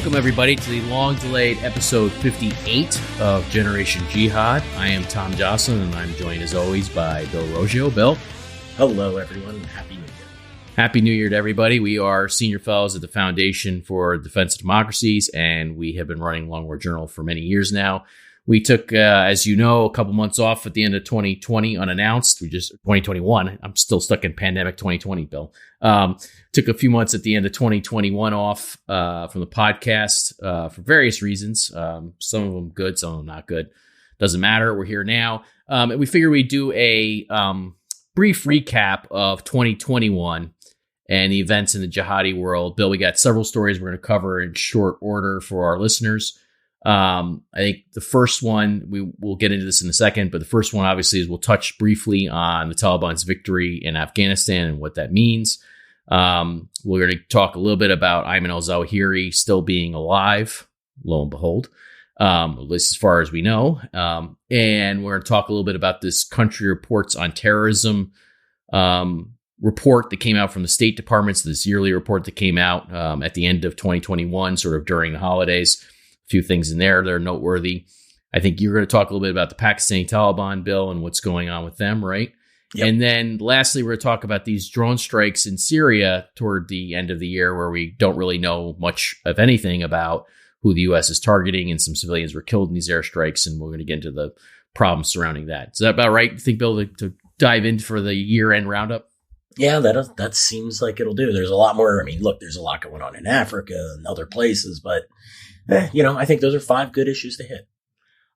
Welcome, everybody, to the long-delayed episode 58 of Generation Jihad. I am Tom Joscelyn, and I'm joined, as always, by Bill Roggio. Bill. Hello, everyone, and Happy New Year. Happy New Year to everybody. We are senior fellows at the Foundation for Defense of Democracies, and we have been running Long War Journal for many years now. We took, as you know, a couple months off at the end of 2020 unannounced. 2021. I'm still stuck in pandemic 2020, Bill. Took a few months at the end of 2021 off from the podcast for various reasons. Some of them good, some of them not good. Doesn't matter. We're here now. And we figured we'd do a brief recap of 2021 and the events in the jihadi world. Bill, we got several stories we're going to cover in short order for our listeners. I think the first one, we'll get into this in a second, but the first one obviously is we'll touch briefly on the Taliban's victory in Afghanistan and what that means. We're going to talk a little bit about Ayman al-Zawahiri still being alive, lo and behold, at least as far as we know. And we're going to talk a little bit about this Country Reports on Terrorism report that came out from the State Department, so this yearly report that came out at the end of 2021, sort of during the holidays. Few things in there that are noteworthy. I think you're going to talk a little bit about the Pakistani Taliban, Bill, and what's going on with them, right? Yep. And then lastly, we're going to talk about these drone strikes in Syria toward the end of the year, where we don't really know much of anything about who the U.S. is targeting, and some civilians were killed in these airstrikes, and we're going to get into the problems surrounding that. Is that about right? You think, Bill, to dive in for the year-end roundup? Yeah, that seems like it'll do. There's a lot more. I mean, look, there's a lot going on in Africa and other places, but I think those are 5 good issues to hit.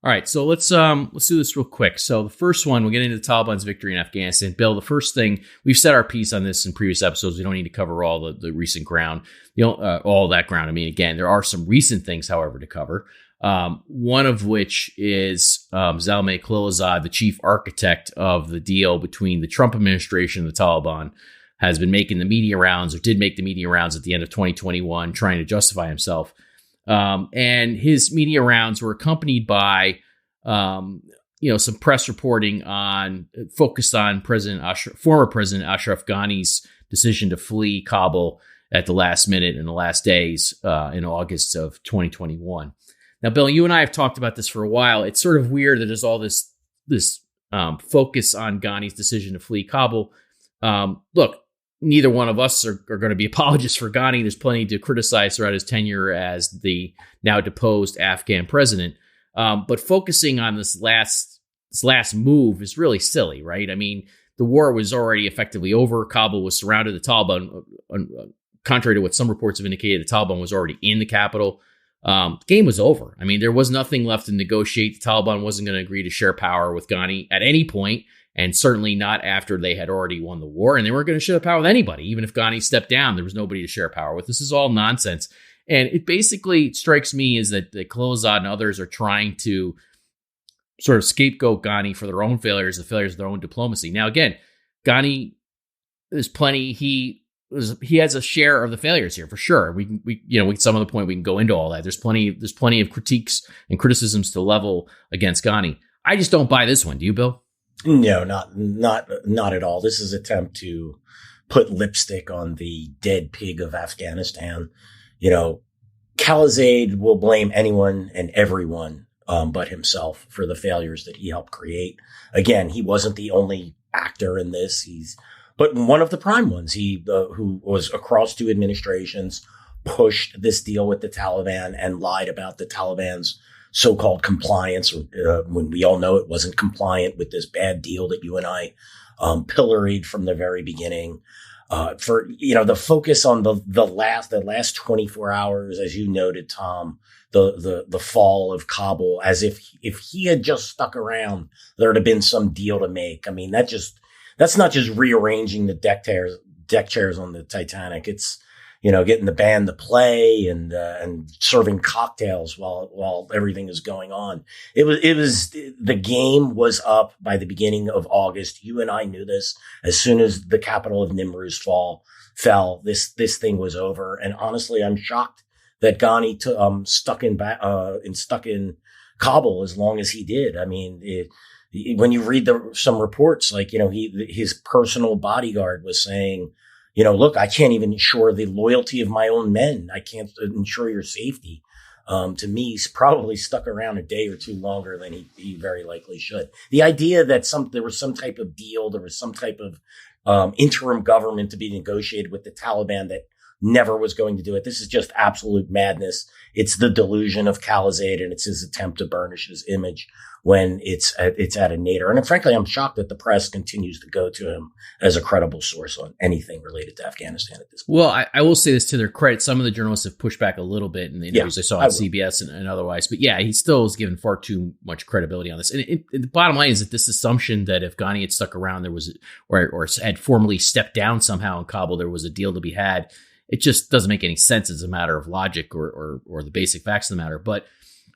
All right, so let's do this real quick. So the first one, we'll get into the Taliban's victory in Afghanistan. Bill, the first thing, we've set our piece on this in previous episodes. We don't need to cover all the recent ground, all that ground. I mean, again, there are some recent things, however, to cover. One of which is Zalmay Khalilzad, the chief architect of the deal between the Trump administration and the Taliban, has been making the media rounds, or did make the media rounds at the end of 2021, trying to justify himself. And his media rounds were accompanied by, some press reporting focused on former President Ashraf Ghani's decision to flee Kabul at the last minute in the last days in August of 2021. Now, Bill, you and I have talked about this for a while. It's sort of weird that there's all this focus on Ghani's decision to flee Kabul. Look, neither one of us are going to be apologists for Ghani. There's plenty to criticize throughout his tenure as the now deposed Afghan president. But focusing on this last move is really silly, right? I mean, the war was already effectively over. Kabul was surrounded. The Taliban, contrary to what some reports have indicated, the Taliban was already in the capital. The game was over. I mean, there was nothing left to negotiate. The Taliban wasn't going to agree to share power with Ghani at any point. And certainly not after they had already won the war. And they weren't going to share power with anybody. Even if Ghani stepped down, there was nobody to share power with. This is all nonsense. And it basically strikes me as that Khalilzad and others are trying to sort of scapegoat Ghani for their own failures, the failures of their own diplomacy. Now, again, Ghani, there's plenty. He has a share of the failures here for sure. We some of the point we can go into all that. There's plenty of critiques and criticisms to level against Ghani. I just don't buy this one. Do you, Bill? No, not at all. This is an attempt to put lipstick on the dead pig of Afghanistan. Khalilzad will blame anyone and everyone but himself for the failures that he helped create. Again, he wasn't the only actor in this. But one of the prime ones. He who was across 2 administrations, pushed this deal with the Taliban and lied about the Taliban's so-called compliance, when we all know it wasn't compliant with this bad deal that you and I pilloried from the very beginning. The focus on the last 24 hours, as you noted, Tom, the fall of Kabul, as if he had just stuck around, there'd have been some deal to make. I mean, that's not just rearranging the deck chairs on the Titanic. It's getting the band to play and serving cocktails while everything is going on. The game was up by the beginning of August. You and I knew this. As soon as the capital of Nimruz fell, this thing was over. And honestly, I'm shocked that Ghani stuck in Kabul as long as he did. I mean, when you read some reports, like, his personal bodyguard was saying, look, I can't even ensure the loyalty of my own men. I can't ensure your safety. To me, he's probably stuck around a day or two longer than he very likely should. The idea that there was some type of deal, there was some type of interim government to be negotiated with the Taliban that never was going to do it. This is just absolute madness. It's the delusion of Khalilzade, and it's his attempt to burnish his image when it's at a nadir. And frankly, I'm shocked that the press continues to go to him as a credible source on anything related to Afghanistan at this point. Well, I will say this to their credit. Some of the journalists have pushed back a little bit in the interviews I saw on CBS and otherwise. But yeah, he still is given far too much credibility on this. And the bottom line is that this assumption that if Ghani had stuck around, there was, or had formally stepped down somehow in Kabul, there was a deal to be had. It just doesn't make any sense as a matter of logic or the basic facts of the matter. But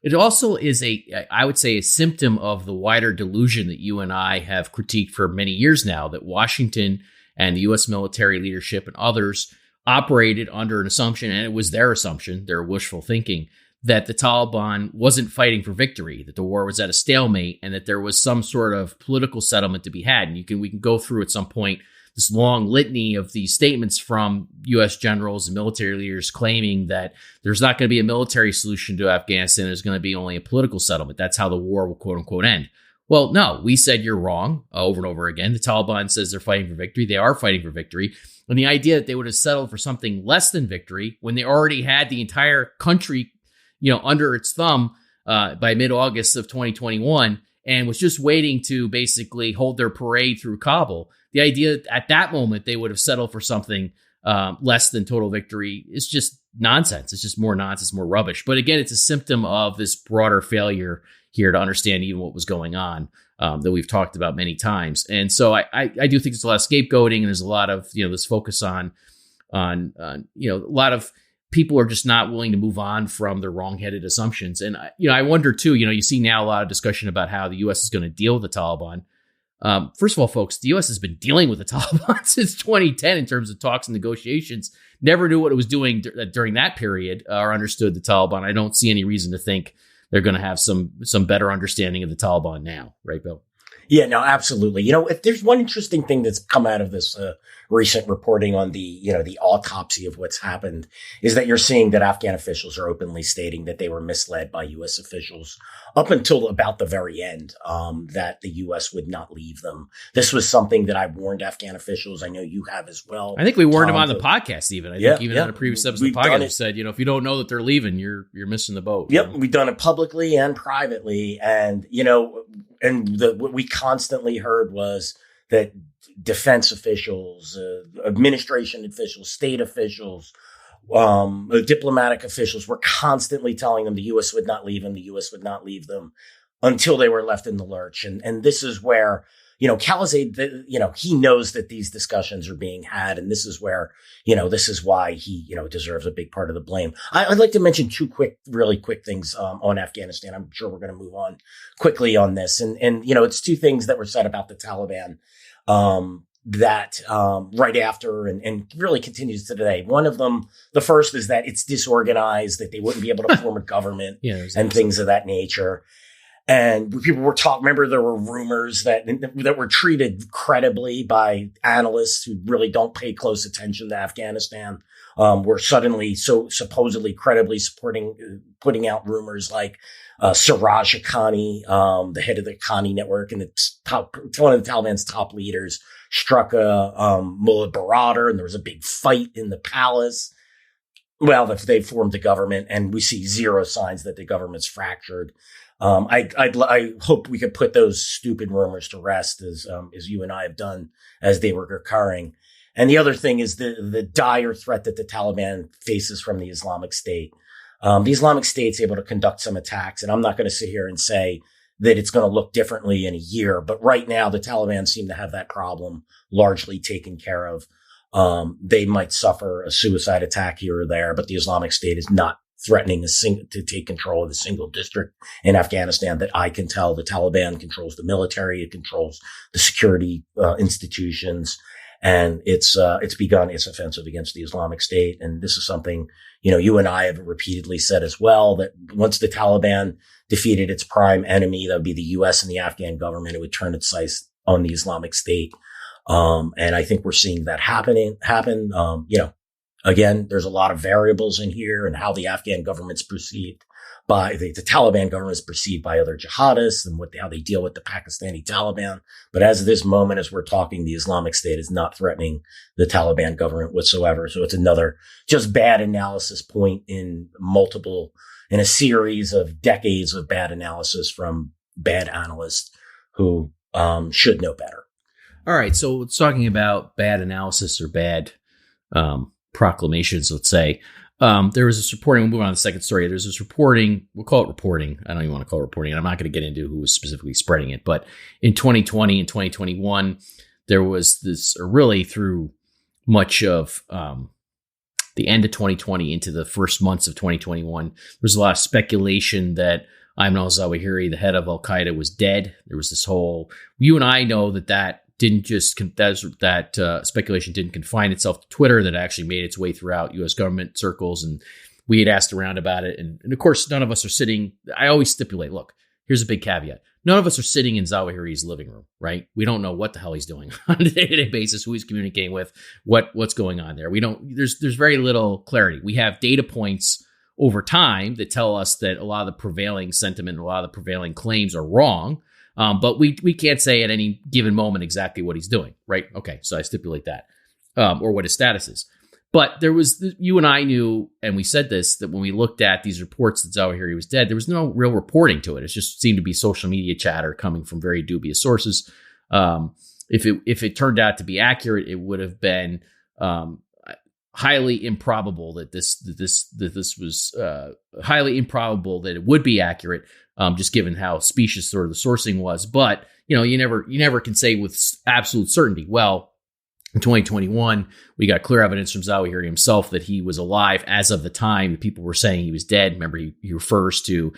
it also is I would say, a symptom of the wider delusion that you and I have critiqued for many years now, that Washington and the U.S. military leadership and others operated under an assumption, and it was their assumption, their wishful thinking, that the Taliban wasn't fighting for victory, that the war was at a stalemate, and that there was some sort of political settlement to be had. And we can go through at some point this long litany of these statements from U.S. generals and military leaders claiming that there's not going to be a military solution to Afghanistan. There's going to be only a political settlement. That's how the war will, quote unquote, end. Well, no, we said you're wrong over and over again. The Taliban says they're fighting for victory. They are fighting for victory. And the idea that they would have settled for something less than victory when they already had the entire country, under its thumb by mid-August of 2021 and was just waiting to basically hold their parade through Kabul. The idea that at that moment they would have settled for something less than total victory is just nonsense. It's just more nonsense, more rubbish. But again, it's a symptom of this broader failure here to understand even what was going on that we've talked about many times. And so I do think there's a lot of scapegoating, and there's a lot of this focus on a lot of people are just not willing to move on from their wrong-headed assumptions. And I wonder too. You see now a lot of discussion about how the U.S. is going to deal with the Taliban. First of all, folks, the U.S. has been dealing with the Taliban since 2010 in terms of talks and negotiations. Never knew what it was doing during that period or understood the Taliban. I don't see any reason to think they're going to have some better understanding of the Taliban now. Right, Bill? Yeah, no, absolutely. If there's one interesting thing that's come out of this recent reporting on the autopsy of what's happened, is that you're seeing that Afghan officials are openly stating that they were misled by U.S. officials up until about the very end, that the U.S. would not leave them. This was something that I warned Afghan officials. I know you have as well. I think we warned them on the podcast even. I think even on a previous episode of the podcast, we said, if you don't know that they're leaving, you're missing the boat. Yep, we've done it publicly and privately. And, what we constantly heard was that defense officials, administration officials, state officials, diplomatic officials were constantly telling them the U.S. would not leave them, the U.S. would not leave them until they were left in the lurch. And this is where, Khalilzade, he knows that these discussions are being had. And this is where, this is why he, deserves a big part of the blame. I'd like to mention two really quick things on Afghanistan. I'm sure we're going to move on quickly on this. And it's two things that were said about the Taliban that right after and really continues to today. One of them, the first, is that it's disorganized, that they wouldn't be able to form a government and things of that nature. And people were remember there were rumors that were treated credibly by analysts who really don't pay close attention to Afghanistan, were suddenly so supposedly credibly putting out rumors like Siraj Haqqani, the head of the Haqqani network and one of the Taliban's top leaders, struck a Mullah Baradar, and there was a big fight in the palace. Well, they formed a government, and we see zero signs that the government's fractured. I hope we could put those stupid rumors to rest as you and I have done as they were occurring. And the other thing is the dire threat that the Taliban faces from the Islamic State. The Islamic State's able to conduct some attacks, and I'm not going to sit here and say that it's going to look differently in a year. But right now, the Taliban seem to have that problem largely taken care of. They might suffer a suicide attack here or there, but the Islamic State is not threatening to take control of a single district in Afghanistan that I can tell. The Taliban controls the military. It controls the security institutions. And it's begun its offensive against the Islamic State. And this is something, you and I have repeatedly said as well, that once the Taliban defeated its prime enemy, that would be the U.S. and the Afghan government, it would turn its sights on the Islamic State. And I think we're seeing that happen. Again, there's a lot of variables in here and how the Afghan government's perceived by the Taliban government is perceived by other jihadists and how they deal with the Pakistani Taliban. But as of this moment, as we're talking, the Islamic State is not threatening the Taliban government whatsoever. So it's another just bad analysis point in a series of decades of bad analysis from bad analysts who should know better. All right. So it's talking about bad analysis or bad proclamations, let's say. There was this reporting, we'll move on to the second story. There's this reporting, we'll call it reporting. I don't even want to call it reporting. And I'm not going to get into who was specifically spreading it. But in 2020 and 2021, there was this, or really through much of the end of 2020 into the first months of 2021, there was a lot of speculation that Ayman al-Zawahiri, the head of Al-Qaeda, was dead. There was this whole, you and I know that didn't just that speculation didn't confine itself to Twitter, that actually made its way throughout U.S. government circles, and we had asked around about it. And of course, none of us are sitting. I always stipulate, look, here's a big caveat: none of us are sitting in Zawahiri's living room, right? We don't know what the hell he's doing on a day-to-day basis, who he's communicating with, what's going on there. We don't. There's very little clarity. We have data points over time that tell us that a lot of the prevailing sentiment, a lot of the prevailing claims are wrong. But we can't say at any given moment exactly what he's doing, right? Okay, so I stipulate that, or what his status is. But there was, you and I knew, and we said this, that when we looked at these reports that Zawahiri was dead, there was no real reporting to it. It just seemed to be social media chatter coming from very dubious sources. If it turned out to be accurate, it would have been highly improbable that this was highly improbable that it would be accurate. Just given how specious sort of the sourcing was. But, you never can say with absolute certainty. Well, in 2021, we got clear evidence from Zawahiri himself that he was alive as of the time that people were saying he was dead. Remember, he refers to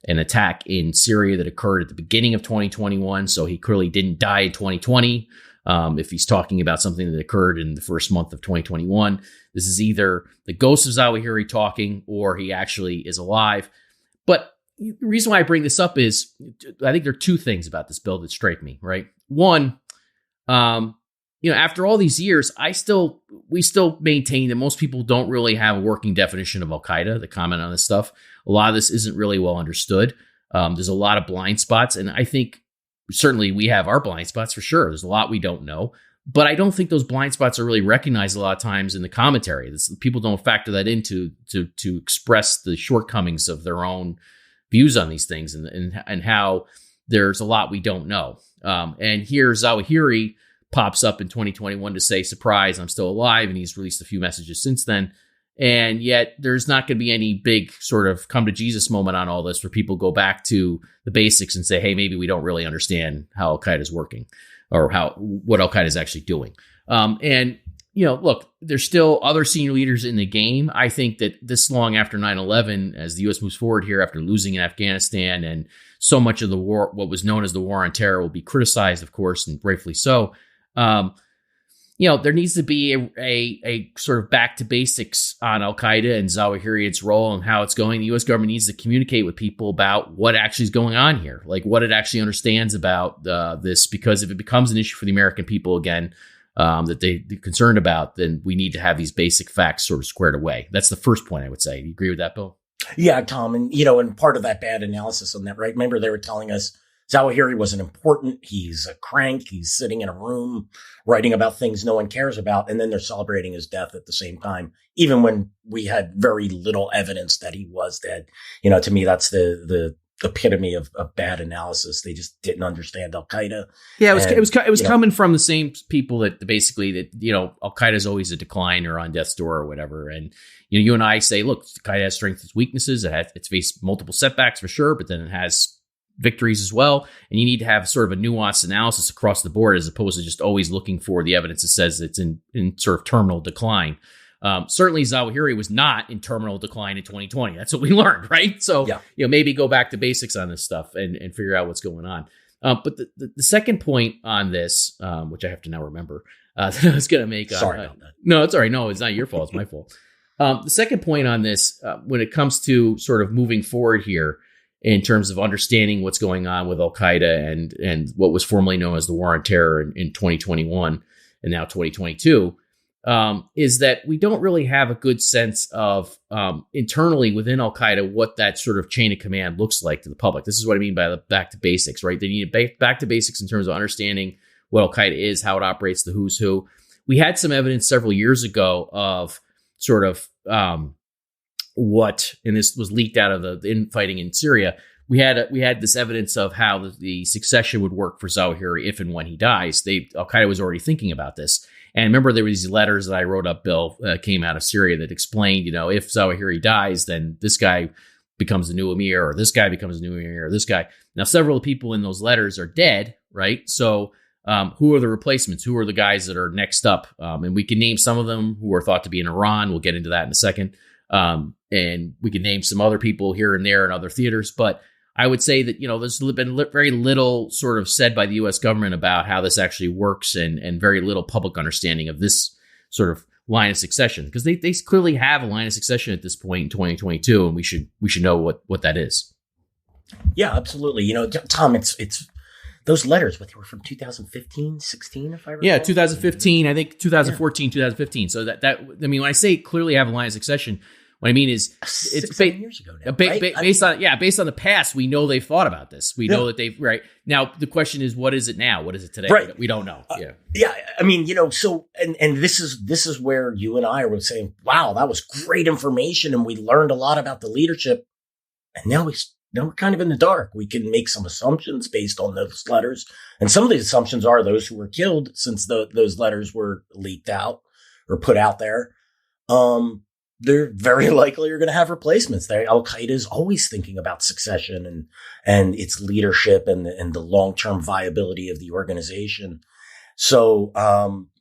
an attack in Syria that occurred at the beginning of 2021. So he clearly didn't die in 2020. If he's talking about something that occurred in the first month of 2021, this is either the ghost of Zawahiri talking or he actually is alive. But the reason why I bring this up is I think there are two things about this bill that strike me, right? One, after all these years, we still maintain that most people don't really have a working definition of Al-Qaeda, the comment on this stuff. A lot of this isn't really well understood. There's a lot of blind spots, and I think certainly we have our blind spots for sure. There's a lot we don't know, but I don't think those blind spots are really recognized a lot of times in the commentary. People don't factor that into to express the shortcomings of their own views on these things and how there's a lot we don't know. And here Zawahiri pops up in 2021 to say, surprise, I'm still alive. And he's released a few messages since then. And yet there's not going to be any big sort of come to Jesus moment on all this where people go back to the basics and say, hey, maybe we don't really understand how Al-Qaeda is working or what Al-Qaeda is actually doing. Look, there's still other senior leaders in the game. I think that this long after 9/11, as the U.S. moves forward here after losing in Afghanistan and so much of the war, what was known as the war on terror, will be criticized, of course, and rightfully so. There needs to be a sort of back to basics on Al-Qaeda and Zawahiri, its role and how it's going. The U.S. government needs to communicate with people about what actually is going on here, like what it actually understands about this, because if it becomes an issue for the American people again, that they're concerned about, then we need to have these basic facts sort of squared away. That's the first point I would say. Do you agree with that, Bill? Yeah, Tom. And part of that bad analysis on that, right? Remember, they were telling us Zawahiri wasn't important. He's a crank. He's sitting in a room writing about things no one cares about. And then they're celebrating his death at the same time, even when we had very little evidence that he was dead. To me, that's the epitome of bad analysis. They just didn't understand Al-Qaeda. Yeah, it was coming from the same people that basically Al-Qaeda is always a decline or on death's door or whatever. And you and I say, look, Al-Qaeda has strengths and weaknesses. It's faced multiple setbacks for sure, but then it has victories as well. And you need to have sort of a nuanced analysis across the board as opposed to just always looking for the evidence that says it's in sort of terminal decline. Certainly Zawahiri was not in terminal decline in 2020. That's what we learned, right? So, maybe go back to basics on this stuff and figure out what's going on. But the second point on this, which I have to now remember, that I was going to make. Sorry about that. No, it's all right. No, it's not your fault. It's my fault. The second point on this, when it comes to sort of moving forward here in terms of understanding what's going on with Al-Qaeda and what was formerly known as the War on Terror in 2021, and now 2022, is that we don't really have a good sense of internally within Al-Qaeda what that sort of chain of command looks like to the public. This is what I mean by the back to basics, right? They need back to basics in terms of understanding what Al-Qaeda is, how it operates, the who's who. We had some evidence several years ago of sort of what, and this was leaked out of the infighting in Syria. We had this evidence of how the succession would work for Zawahiri if and when he dies. Al-Qaeda was already thinking about this. And remember, there were these letters that I wrote up, Bill, came out of Syria that explained, if Zawahiri dies, then this guy becomes the new emir, or this guy becomes the new emir, or this guy. Now, several people in those letters are dead, right? So who are the replacements? Who are the guys that are next up? And we can name some of them who are thought to be in Iran. We'll get into that in a second. And we can name some other people here and there in other theaters. But I would say that, there's been very little sort of said by the U.S. government about how this actually works, and very little public understanding of this sort of line of succession, because they clearly have a line of succession at this point in 2022, and we should know what that is. Yeah, absolutely. Tom, it's those letters, what they were from 2015, 16, if I recall. Yeah, 2015, I think 2014, 2015. So when I say clearly have a line of succession, what I mean is, it's 7 years ago now, based on the past. We know they've thought about this. We know that they've right now. The question is, what is it now? What is it today? Right. We don't know. Yeah. I mean, so and this is where you and I were saying, wow, that was great information, and we learned a lot about the leadership. And now we're kind of in the dark. We can make some assumptions based on those letters, and some of these assumptions are those who were killed since those letters were leaked out or put out there. They're very likely are going to have replacements. Al-Qaeda is always thinking about succession and its leadership and the long-term viability of the organization. So,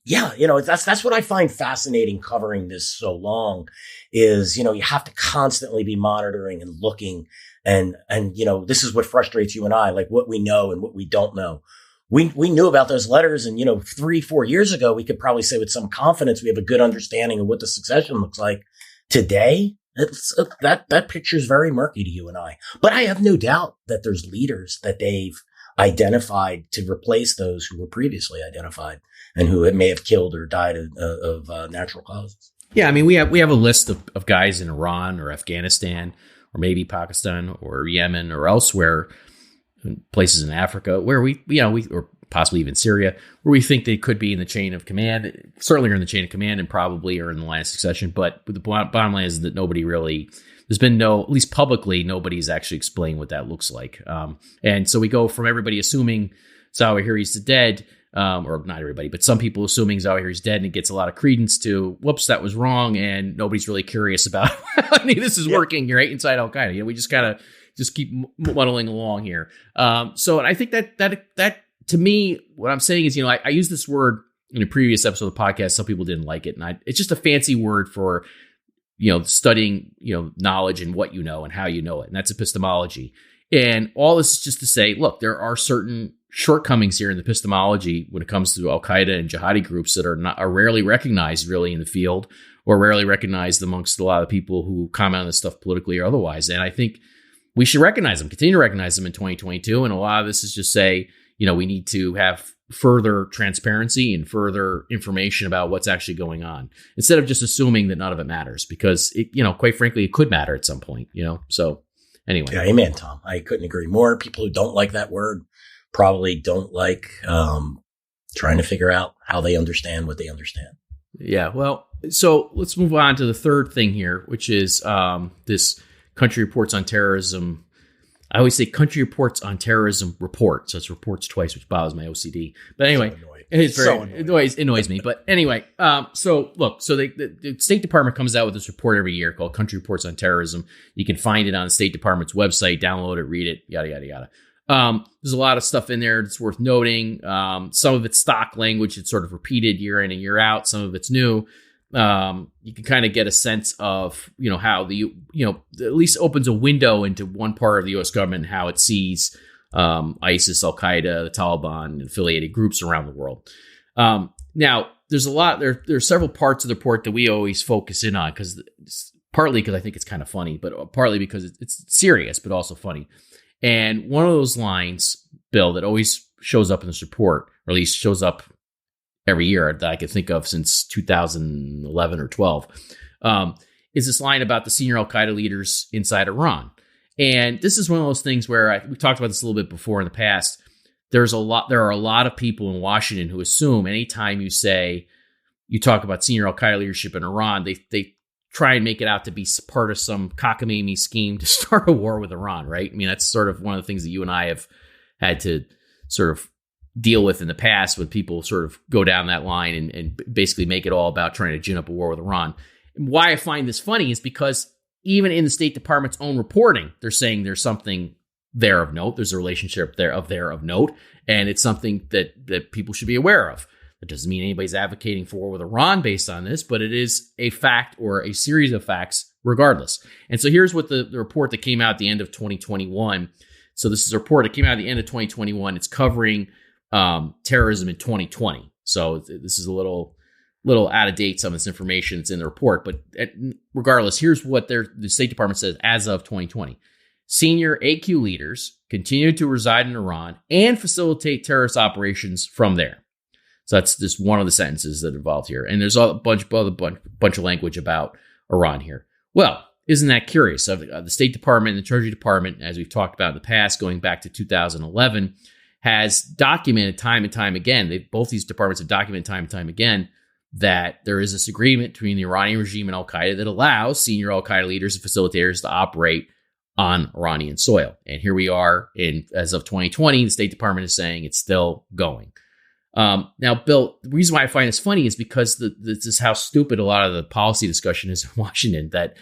that's what I find fascinating covering this so long is, you have to constantly be monitoring and looking. And, this is what frustrates you and I, like what we know and what we don't know. We knew about those letters, and, 3-4 years ago, we could probably say with some confidence, we have a good understanding of what the succession looks like. Today, that picture is very murky to you and I. But I have no doubt that there's leaders that they've identified to replace those who were previously identified and who may have killed or died of natural causes. Yeah, I mean, we have a list of guys in Iran or Afghanistan or maybe Pakistan or Yemen or elsewhere, places in Africa where we or possibly even Syria, where we think they could be in the chain of command, certainly are in the chain of command and probably are in the line of succession. But the bottom line is that there's been at least publicly, nobody's actually explained what that looks like. And so we go from everybody assuming Zawahiri's dead, or not everybody, but some people assuming Zawahiri's dead, and it gets a lot of credence to, whoops, that was wrong. And nobody's really curious about how this is working right inside Al-Qaeda. We just kind of keep muddling along here. So and I think that to me, what I'm saying is, I use this word in a previous episode of the podcast. Some people didn't like it. And it's just a fancy word for, studying, knowledge and what you know and how you know it. And that's epistemology. And all this is just to say, look, there are certain shortcomings here in the epistemology when it comes to Al-Qaeda and jihadi groups that are rarely recognized really in the field, or rarely recognized amongst a lot of people who comment on this stuff politically or otherwise. And I think we should recognize them, continue to recognize them in 2022. And a lot of this is just say, we need to have further transparency and further information about what's actually going on, instead of just assuming that none of it matters, because it, quite frankly, it could matter at some point, So anyway. Yeah, amen, Tom. I couldn't agree more. People who don't like that word probably don't like trying to figure out how they understand what they understand. Yeah. Well, so let's move on to the third thing here, which is this country reports on terrorism. I always say country reports on terrorism report. So it's reports twice, which bothers my OCD. But anyway, it annoys me. But anyway, so the State Department comes out with this report every year called Country Reports on Terrorism. You can find it on the State Department's website, download it, read it, yada, yada, yada. There's a lot of stuff in there that's worth noting. Some of it's stock language. It's sort of repeated year in and year out. Some of it's new. You can kind of get a sense of, how at least opens a window into one part of the U.S. government and how it sees ISIS, Al-Qaeda, the Taliban, and affiliated groups around the world. Now, there's a lot. There are several parts of the report that we always focus in on, partly because I think it's kind of funny, but partly because it's serious, but also funny. And one of those lines, Bill, that always shows up in this report, or at least shows up every year that I could think of since 2011 or 12, is this line about the senior Al-Qaeda leaders inside Iran. And this is one of those things where we talked about this a little bit before in the past. There are a lot of people in Washington who assume anytime you talk about senior Al-Qaeda leadership in Iran, they try and make it out to be part of some cockamamie scheme to start a war with Iran, right? I mean, that's sort of one of the things that you and I have had to sort of deal with in the past when people sort of go down that line and basically make it all about trying to gin up a war with Iran. And why I find this funny is because even in the State Department's own reporting, they're saying there's something there of note. There's a relationship there of note, and it's something that people should be aware of. That doesn't mean anybody's advocating for war with Iran based on this, but it is a fact or a series of facts regardless. And so here's what the report that came out at the end of 2021. So this is a report that came out at the end of 2021. It's covering terrorism in 2020. So this is a little out of date, some of this information that's in the report. But regardless, here's what the State Department says as of 2020. Senior AQ leaders continue to reside in Iran and facilitate terrorist operations from there. So that's just one of the sentences that are involved here. And there's a bunch of language about Iran here. Well, isn't that curious? The State Department and the Treasury Department, as we've talked about in the past, going back to 2011, has documented time and time again, both these departments have documented time and time again, that there is this agreement between the Iranian regime and Al-Qaeda that allows senior Al-Qaeda leaders and facilitators to operate on Iranian soil. And here we are as of 2020, the State Department is saying it's still going. Now, Bill, the reason why I find this funny is because this is how stupid a lot of the policy discussion is in Washington. That,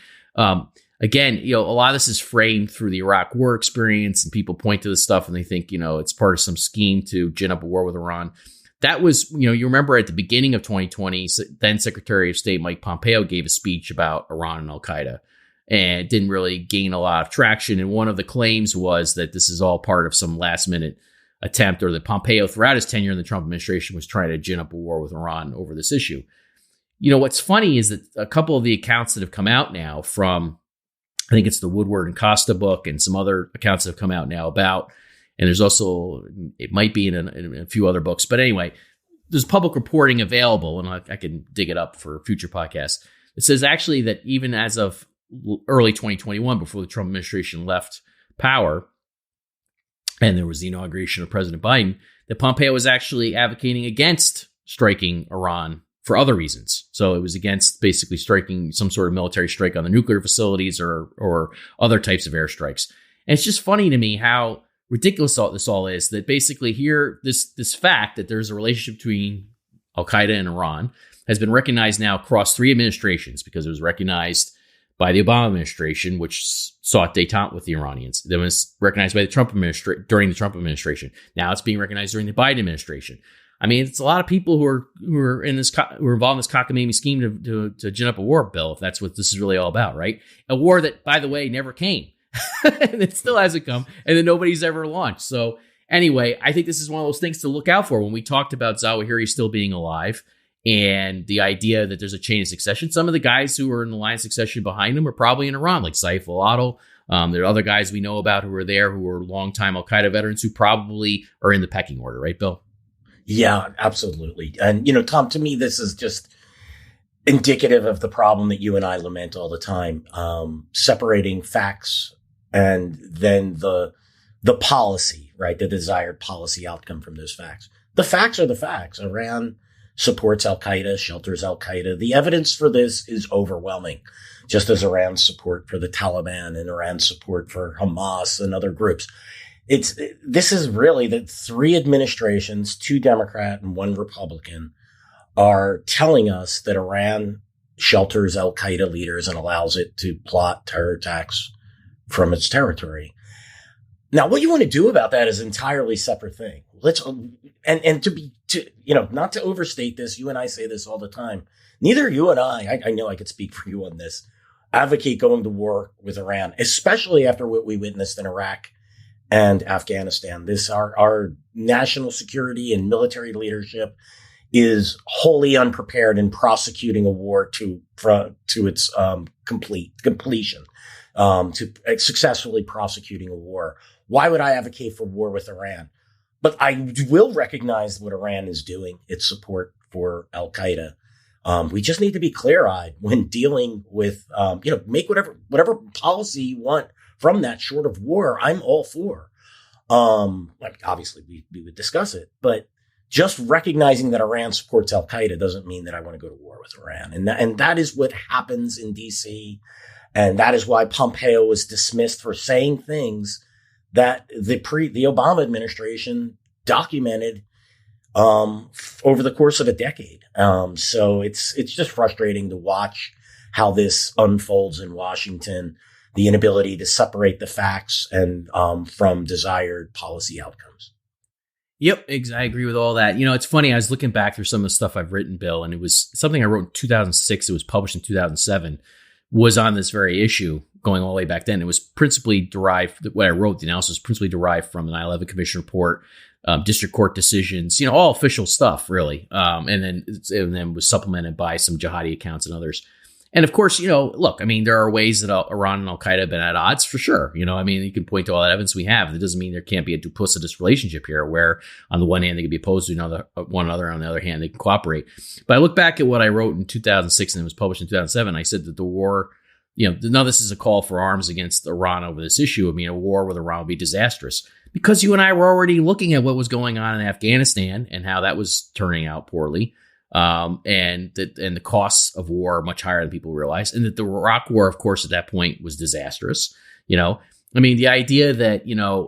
again, a lot of this is framed through the Iraq War experience, and people point to this stuff and they think, it's part of some scheme to gin up a war with Iran. That was, you remember at the beginning of 2020, then Secretary of State Mike Pompeo gave a speech about Iran and Al-Qaeda, and it didn't really gain a lot of traction. And one of the claims was that this is all part of some last minute attempt, or that Pompeo throughout his tenure in the Trump administration was trying to gin up a war with Iran over this issue. What's funny is that a couple of the accounts that have come out now from, I think it's the Woodward and Costa book and some other accounts that have come out now about, and there's also, it might be in a few other books, but anyway, there's public reporting available, and I can dig it up for future podcasts. It says actually that even as of early 2021, before the Trump administration left power, and there was the inauguration of President Biden, that Pompeo was actually advocating against striking Iran for other reasons. So it was against basically striking some sort of military strike on the nuclear facilities or other types of airstrikes. And it's just funny to me how ridiculous this all is, that basically here, this fact that there's a relationship between Al-Qaeda and Iran has been recognized now across 3 administrations, because it was recognized by the Obama administration, which sought détente with the Iranians. Then it was recognized by the Trump administration during the Trump administration. Now it's being recognized during the Biden administration. I mean, it's a lot of people who are in this who are involved in this cockamamie scheme to gin up a war, Bill. If that's what this is really all about, right? A war that, by the way, never came, and it still hasn't come, and then nobody's ever launched. So anyway, I think this is one of those things to look out for when we talked about Zawahiri still being alive. And the idea that there's a chain of succession. Some of the guys who are in the line of succession behind him are probably in Iran, like Saif al-Adil. There are other guys we know about who are there, who are longtime Al-Qaeda veterans, who probably are in the pecking order, right, Bill? Yeah, absolutely. And, Tom, to me, this is just indicative of the problem that you and I lament all the time, separating facts and then the policy, right? The desired policy outcome from those facts. The facts are the facts. Iran supports Al-Qaeda, shelters Al-Qaeda. The evidence for this is overwhelming, just as Iran's support for the Taliban and Iran's support for Hamas and other groups. This is really that 3 administrations, 2 Democrat and 1 Republican, are telling us that Iran shelters Al-Qaeda leaders and allows it to plot terror attacks from its territory. Now, what you want to do about that is an entirely separate thing. Not to overstate this, you and I say this all the time. Neither you and I know I could speak for you on this, advocate going to war with Iran, especially after what we witnessed in Iraq and Afghanistan. Our national security and military leadership is wholly unprepared in prosecuting a war to its completion, to successfully prosecuting a war. Why would I advocate for war with Iran? But I will recognize what Iran is doing, its support for Al Qaeda. We just need to be clear-eyed when dealing with, make whatever policy you want from that short of war. I'm all for. Obviously we would discuss it, but just recognizing that Iran supports Al Qaeda doesn't mean that I want to go to war with Iran. And that is what happens in DC. And that is why Pompeo was dismissed for saying things that the Obama administration documented over the course of a decade. So it's just frustrating to watch how this unfolds in Washington, the inability to separate the facts and from desired policy outcomes. Yep, I agree with all that. It's funny. I was looking back through some of the stuff I've written, Bill, and it was something I wrote in 2006. It was published in 2007, was on this very issue going all the way back then. It was principally derived, what I wrote, the analysis was principally derived from the 9/11 Commission report, district court decisions, all official stuff, really. And then was supplemented by some jihadi accounts and others. And of course, look, there are ways that Iran and Al Qaeda have been at odds for sure. You can point to all that evidence we have. That doesn't mean there can't be a duplicitous relationship here where on the one hand, they can be opposed to one another. On the other hand, they can cooperate. But I look back at what I wrote in 2006 and it was published in 2007. I said that the war, none of this is a call for arms against Iran over this issue. A war with Iran would be disastrous because you and I were already looking at what was going on in Afghanistan and how that was turning out poorly. And the costs of war are much higher than people realize. And that the Iraq war, of course, at that point was disastrous. The idea that,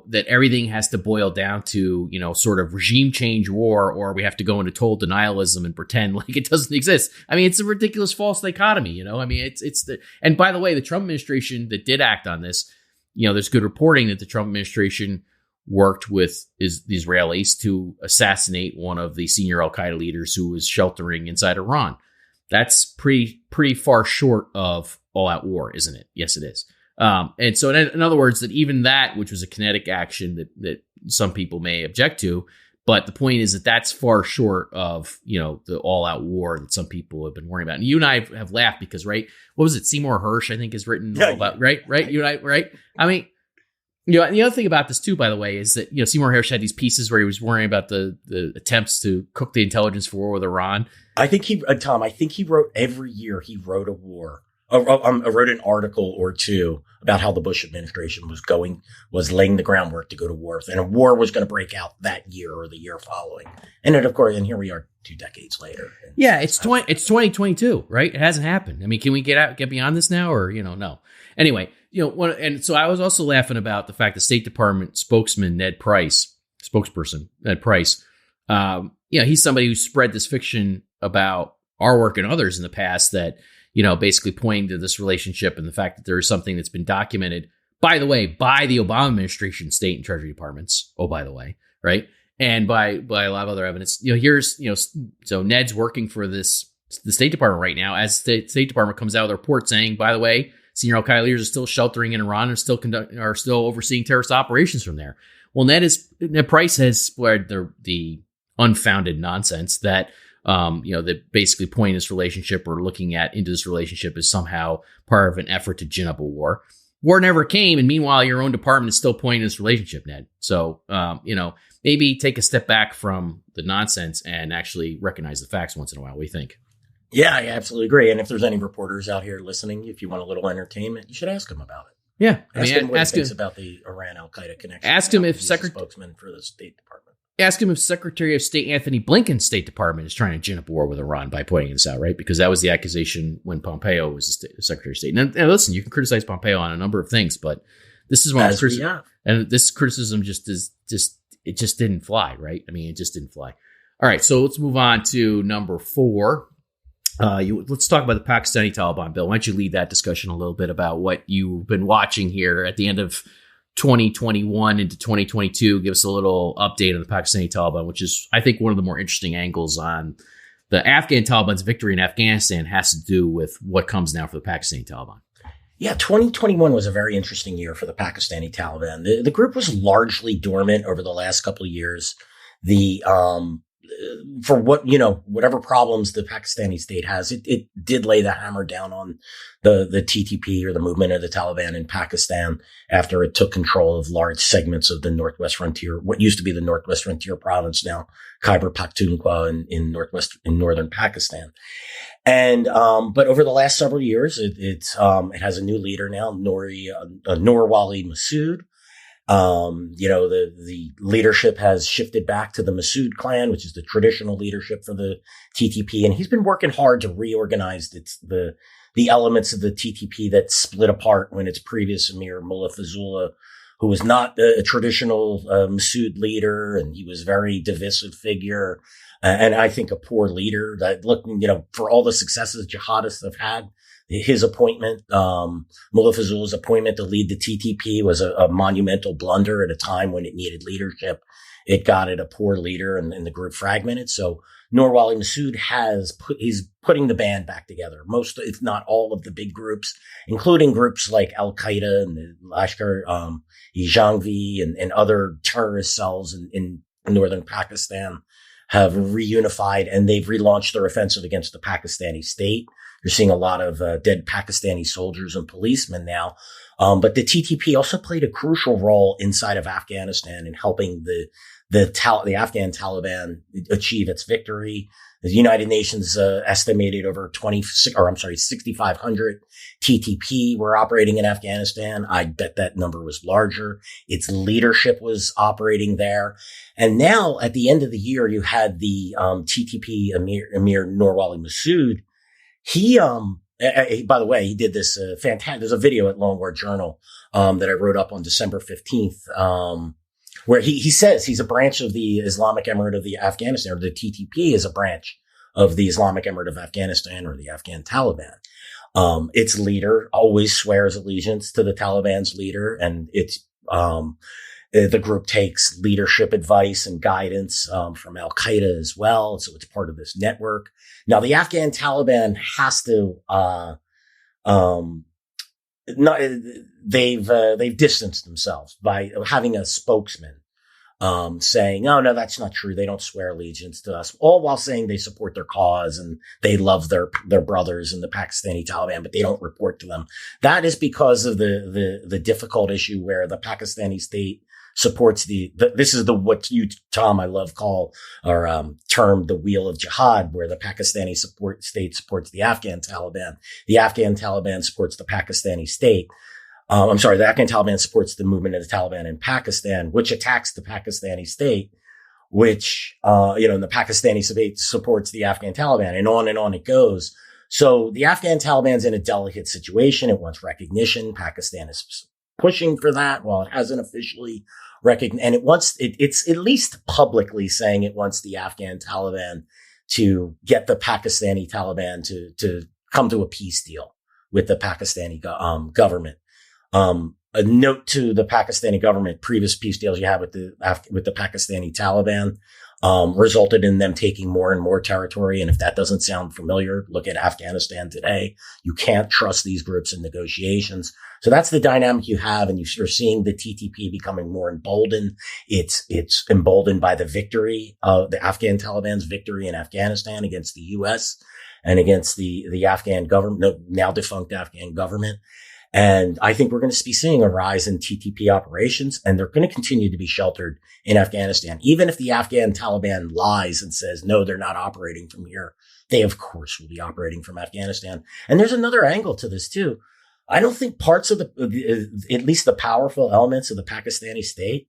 that everything has to boil down to, sort of regime change war, or we have to go into total denialism and pretend like it doesn't exist. It's a ridiculous false dichotomy, and by the way, the Trump administration that did act on this, there's good reporting that the Trump administration worked with the Israelis to assassinate one of the senior Al Qaeda leaders who was sheltering inside Iran. That's pretty far short of all-out war, isn't it? Yes, it is. And so, in other words, that even that, which was a kinetic action that some people may object to, but the point is that that's far short of the all-out war that some people have been worrying about. And you and I have laughed because, right? What was it? Seymour Hersh, I think, has written all about right. You and I, right? The other thing about this, too, by the way, is that, Seymour Hersh had these pieces where he was worrying about the attempts to cook the intelligence for war with Iran. I think he wrote every year he wrote a war. wrote an article or two about how the Bush administration was laying the groundwork to go to war, and a war was going to break out that year or the year following. And then, of course, and here we are 2 decades later. Yeah, it's 2022, right? It hasn't happened. I mean, can we get beyond this now, or no? Anyway, and so I was also laughing about the fact the State Department spokesperson Ned Price, he's somebody who spread this fiction about our work and others in the past that, basically pointing to this relationship and the fact that there is something that's been documented, by the way, by the Obama administration, state and treasury departments. Oh, by the way, right. And by a lot of other evidence, so Ned's working for the State Department right now as the State Department comes out with a report saying, by the way, senior Al-Qaeda leaders are still sheltering in Iran and are still overseeing terrorist operations from there. Well, Ned Price has spread the unfounded nonsense that, that basically point this relationship or looking into this relationship is somehow part of an effort to gin up a war. War never came, and meanwhile, your own department is still pointing this relationship, Ned. So, maybe take a step back from the nonsense and actually recognize the facts once in a while. What do you think? Yeah, I absolutely agree. And if there's any reporters out here listening, if you want a little entertainment, you should ask them about it. Yeah, ask him what he thinks about the Iran Al-Qaeda connection. Ask him if spokesman for the State Department. Ask him if Secretary of State Anthony Blinken's State Department is trying to gin up war with Iran by pointing this out, right? Because that was the accusation when Pompeo was the Secretary of State. And listen, you can criticize Pompeo on a number of things, but this is one of the and this criticism just didn't fly, right? I mean, it just didn't fly. All right, so let's move on to number 4. Let's talk about the Pakistani Taliban, Bill. Why don't you lead that discussion a little bit about what you've been watching here at the end of 2021 into 2022. Give us a little update on the Pakistani Taliban, which is, I think, one of the more interesting angles on the Afghan Taliban's victory in Afghanistan has to do with what comes now for the Pakistani Taliban. Yeah, 2021 was a very interesting year for the Pakistani Taliban. The group was largely dormant over the last couple of years. The for whatever problems the Pakistani state has, it did lay the hammer down on the TTP, or the movement of the Taliban in Pakistan, after it took control of large segments of the Northwest Frontier, what used to be the Northwest Frontier province, now Khyber Pakhtunkhwa in northern Pakistan. And, but over the last several years, it has a new leader now, Norwali Masood. The leadership has shifted back to the Masood clan, which is the traditional leadership for the TTP. And he's been working hard to reorganize the elements of the TTP that split apart when its previous emir, Mullah Fazullah, who was not a traditional Masood leader, and he was a very divisive figure. And I think a poor leader that for all the successes jihadists have had, his appointment, Mullah Fazullah's appointment to lead the TTP was a monumental blunder at a time when it needed leadership. It got it a poor leader, and the group fragmented. So Norwali Masood he's putting the band back together. Most, if not all, of the big groups, including groups like Al-Qaeda and the Lashkar-e-Jhangvi and other terrorist cells in northern Pakistan, have reunified, and they've relaunched their offensive against the Pakistani state. You're seeing a lot of dead Pakistani soldiers and policemen now. But the TTP also played a crucial role inside of Afghanistan in helping the Afghan Taliban achieve its victory. The United Nations estimated over 6,500 TTP were operating in Afghanistan. I bet that number was larger. Its leadership was operating there. And now at the end of the year, you had the TTP Emir Norwali Masood. He, by the way, he did this fantastic. There's a video at Long War Journal that I wrote up on December 15th, where he says he's a branch of the Islamic Emirate of the Afghanistan, or the TTP is a branch of the Islamic Emirate of Afghanistan, or the Afghan Taliban. Its leader always swears allegiance to the Taliban's leader, and the group takes leadership advice and guidance from Al-Qaeda as well. So it's part of this network. Now, the Afghan Taliban has to they've distanced themselves by having a spokesman saying, "Oh no, that's not true. They don't swear allegiance to us," all while saying they support their cause and they love their brothers in the Pakistani Taliban, but they don't report to them. That is because of the difficult issue where the Pakistani state supports this is what you, Tom, I love call or term the wheel of jihad, where the Pakistani state supports the Afghan Taliban. The Afghan Taliban supports the Pakistani state. The Afghan Taliban supports the movement of the Taliban in Pakistan, which attacks the Pakistani state, which, and the Pakistani state supports the Afghan Taliban, and on it goes. So the Afghan Taliban's in a delicate situation. It wants recognition. Pakistan is pushing for that while it hasn't officially recognized, and it's at least publicly saying it wants the Afghan Taliban to get the Pakistani Taliban to come to a peace deal with the Pakistani government. A note to the Pakistani government: previous peace deals you had with the Pakistani Taliban resulted in them taking more and more territory. And if that doesn't sound familiar, look at Afghanistan today. You can't trust these groups in negotiations. So that's the dynamic you have. And you're seeing the TTP becoming more emboldened. It's emboldened by the victory of the Afghan Taliban's victory in Afghanistan against the U.S. and against the Afghan government, now defunct Afghan government. And I think we're going to be seeing a rise in TTP operations, and they're going to continue to be sheltered in Afghanistan. Even if the Afghan Taliban lies and says, no, they're not operating from here, they, of course, will be operating from Afghanistan. And there's another angle to this, too. I don't think parts of at least the powerful elements of the Pakistani state,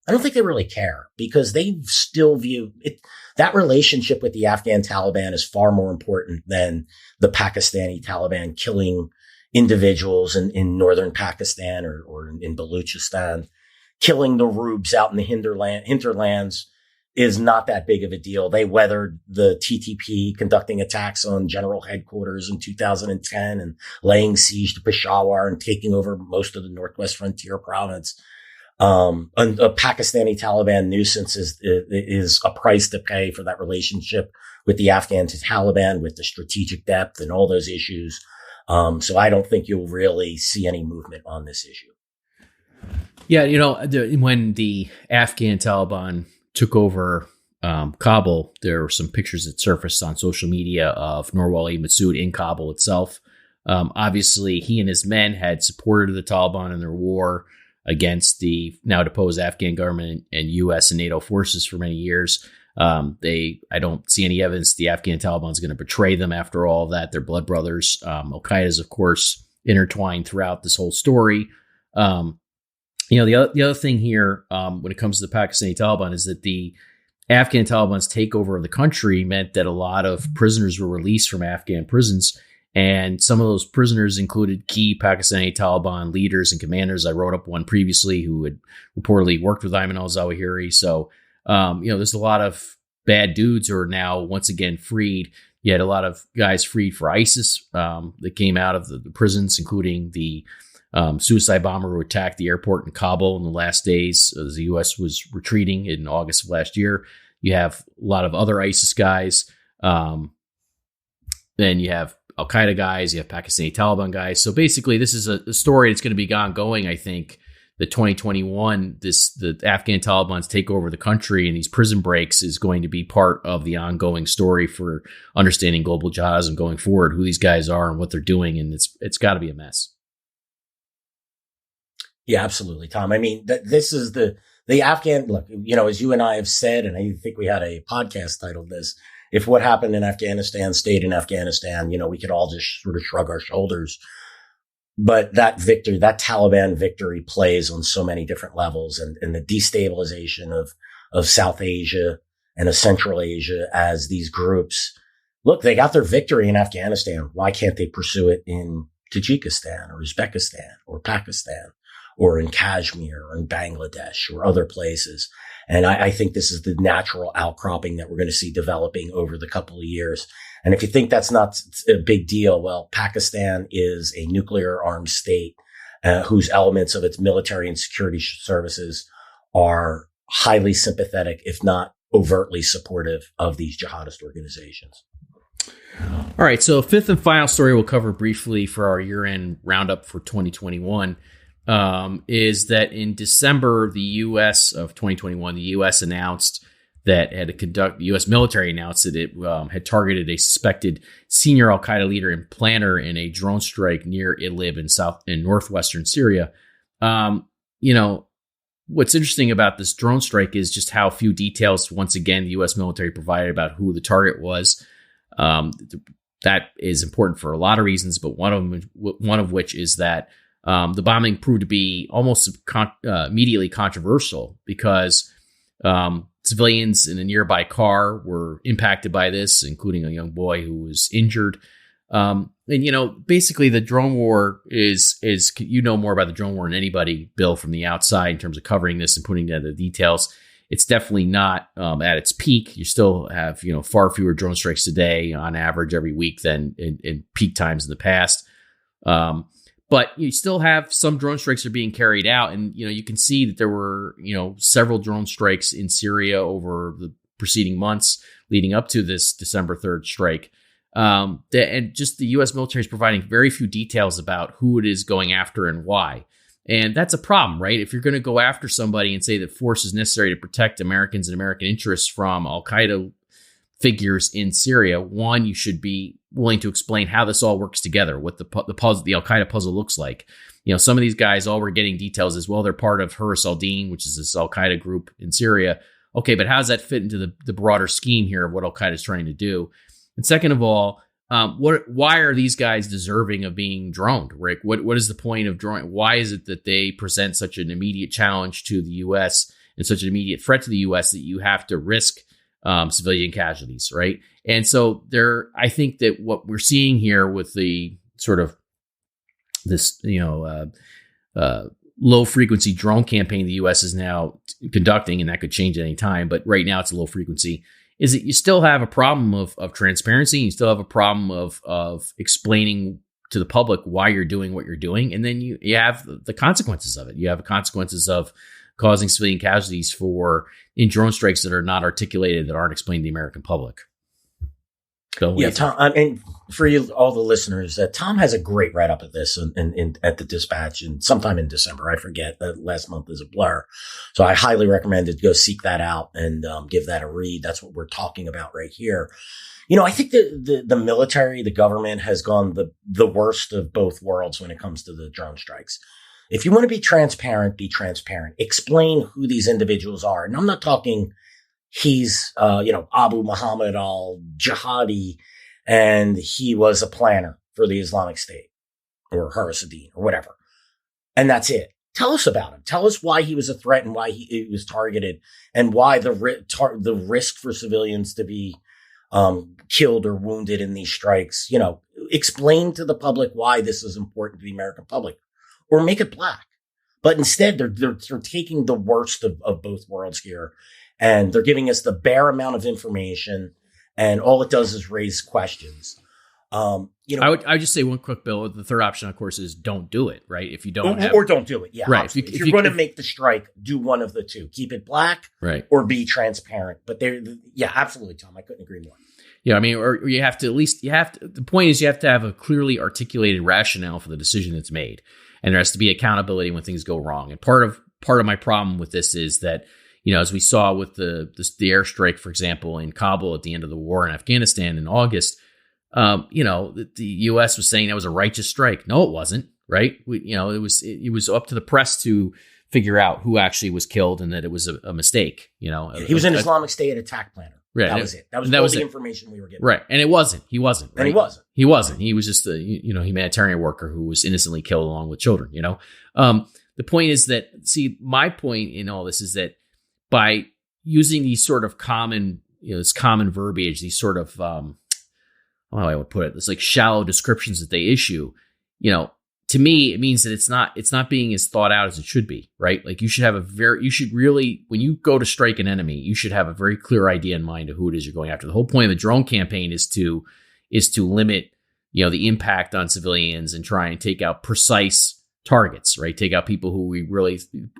I don't think they really care, because they still view it. That relationship with the Afghan Taliban is far more important than the Pakistani Taliban killing individuals in northern Pakistan or in Baluchistan. Killing the Rubes out in the hinterlands is not that big of a deal. They weathered the TTP conducting attacks on general headquarters in 2010 and laying siege to Peshawar and taking over most of the Northwest Frontier province. A Pakistani Taliban nuisance is a price to pay for that relationship with the Afghan Taliban, with the strategic depth and all those issues. So I don't think you'll really see any movement on this issue. Yeah, when the Afghan Taliban took over Kabul, there were some pictures that surfaced on social media of Norwal Massoud in Kabul itself. Obviously, he and his men had supported the Taliban in their war against the now deposed Afghan government and U.S. and NATO forces for many years. I don't see any evidence the Afghan Taliban is going to betray them after all of that. They're blood brothers. Al-Qaeda is, of course, intertwined throughout this whole story. The other thing here, when it comes to the Pakistani Taliban, is that the Afghan Taliban's takeover of the country meant that a lot of prisoners were released from Afghan prisons. And some of those prisoners included key Pakistani Taliban leaders and commanders. I wrote up one previously who had reportedly worked with Ayman al-Zawahiri. So, there's a lot of bad dudes who are now once again freed. You had a lot of guys freed for ISIS that came out of the prisons, including the suicide bomber who attacked the airport in Kabul in the last days as the U.S. was retreating in August of last year. You have a lot of other ISIS guys. Then you have Al-Qaeda guys, you have Pakistani Taliban guys. So basically, this is a story that's going to be ongoing, I think. The 2021, the Afghan Taliban's take over the country and these prison breaks is going to be part of the ongoing story for understanding global jihadism going forward, who these guys are and what they're doing. And it's got to be a mess. Yeah, absolutely, Tom. I mean, this is the Afghan, look, as you and I have said, and I think we had a podcast titled this, if what happened in Afghanistan stayed in Afghanistan, we could all just sort of shrug our shoulders. But that Taliban victory plays on so many different levels, and the destabilization of South Asia and of Central Asia as these groups, look, they got their victory in Afghanistan. Why can't they pursue it in Tajikistan or Uzbekistan or Pakistan or in Kashmir or in Bangladesh or other places? And I think this is the natural outcropping that we're going to see developing over the couple of years. And if you think that's not a big deal, well, Pakistan is a nuclear armed state whose elements of its military and security services are highly sympathetic, if not overtly supportive of these jihadist organizations. All right. So fifth and final story we'll cover briefly for our year-end roundup for 2021 is that in December, the U.S. of 2021, the U.S. announced that the U.S. military announced that it had targeted a suspected senior al-Qaeda leader and planner in a drone strike near Idlib in northwestern Syria. What's interesting about this drone strike is just how few details, once again, the U.S. military provided about who the target was. That is important for a lot of reasons, but one of which is that the bombing proved to be almost immediately controversial because civilians in a nearby car were impacted by this, including a young boy who was injured. Basically the drone war is more about the drone war than anybody, Bill, from the outside in terms of covering this and putting together the details. It's definitely not at its peak. You still have, far fewer drone strikes today on average every week than in peak times in the past. But you still have some drone strikes are being carried out. And, you can see that there were, several drone strikes in Syria over the preceding months leading up to this December 3rd strike. And just the U.S. military is providing very few details about who it is going after and why. And that's a problem, right? If you're going to go after somebody and say that force is necessary to protect Americans and American interests from al-Qaeda figures in Syria, one, you should be willing to explain how this all works together, what the al-Qaeda puzzle looks like. Some of these guys, all we're getting details is, well, they're part of Hurus al-Din, which is this al-Qaeda group in Syria. Okay, but how does that fit into the broader scheme here of what al-Qaeda is trying to do? And second of all, why are these guys deserving of being droned, Rick? What is the point of droning? Why is it that they present such an immediate challenge to the U.S. and such an immediate threat to the U.S. that you have to risk civilian casualties, right? And so I think that what we're seeing here with the sort of this, low frequency drone campaign the U.S. is now conducting, and that could change at any time, but right now it's a low frequency, is that you still have a problem of transparency. You still have a problem of explaining to the public why you're doing what you're doing. And then you have the consequences of it. You have the consequences of causing civilian casualties in drone strikes that are not articulated, that aren't explained to the American public. Bill, Yeah, Tom, I mean, for you, all the listeners, Tom has a great write up of this at the Dispatch and sometime in December. I forget. Last month is a blur. So I highly recommend it. Go seek that out and give that a read. That's what we're talking about right here. I think the military, the government has gone the worst of both worlds when it comes to the drone strikes. If you want to be transparent, be transparent. Explain who these individuals are. And I'm not talking he's, Abu Muhammad al-Jihadi, and he was a planner for the Islamic State or Harasadin or whatever. And that's it. Tell us about him. Tell us why he was a threat and why he was targeted and why the risk for civilians to be killed or wounded in these strikes. Explain to the public why this is important to the American public, or make it black. But instead, they're taking the worst of both worlds here, and they're giving us the bare amount of information, and all it does is raise questions. I would just say one quick, Bill. The third option, of course, is don't do it. Right? If you don't or don't do it. Yeah, right. If you're going to make the strike, do one of the two: keep it black, right, or be transparent. But absolutely, Tom. I couldn't agree more. Yeah, I mean, or you have to the point is you have to have a clearly articulated rationale for the decision that's made. And there has to be accountability when things go wrong. And part of my problem with this is that, as we saw with the airstrike, for example, in Kabul at the end of the war in Afghanistan in August, the U.S. was saying that was a righteous strike. No, it wasn't. Right? It was up to the press to figure out who actually was killed and that it was a mistake. He was an Islamic State attack planner. Right. That was it. That was the information we were getting. Right. And it wasn't. He wasn't. Right? And he wasn't. He wasn't. He was just a humanitarian worker who was innocently killed along with children. The point is that, my point in all this is that by using these sort of common, this common verbiage, these sort of, how I would put it, this like shallow descriptions that they issue, to me, it means that it's not being as thought out as it should be, right? Like you should really, when you go to strike an enemy, you should have a very clear idea in mind of who it is you're going after. The whole point of the drone campaign is to limit, the impact on civilians and try and take out precise targets, right? Take out people who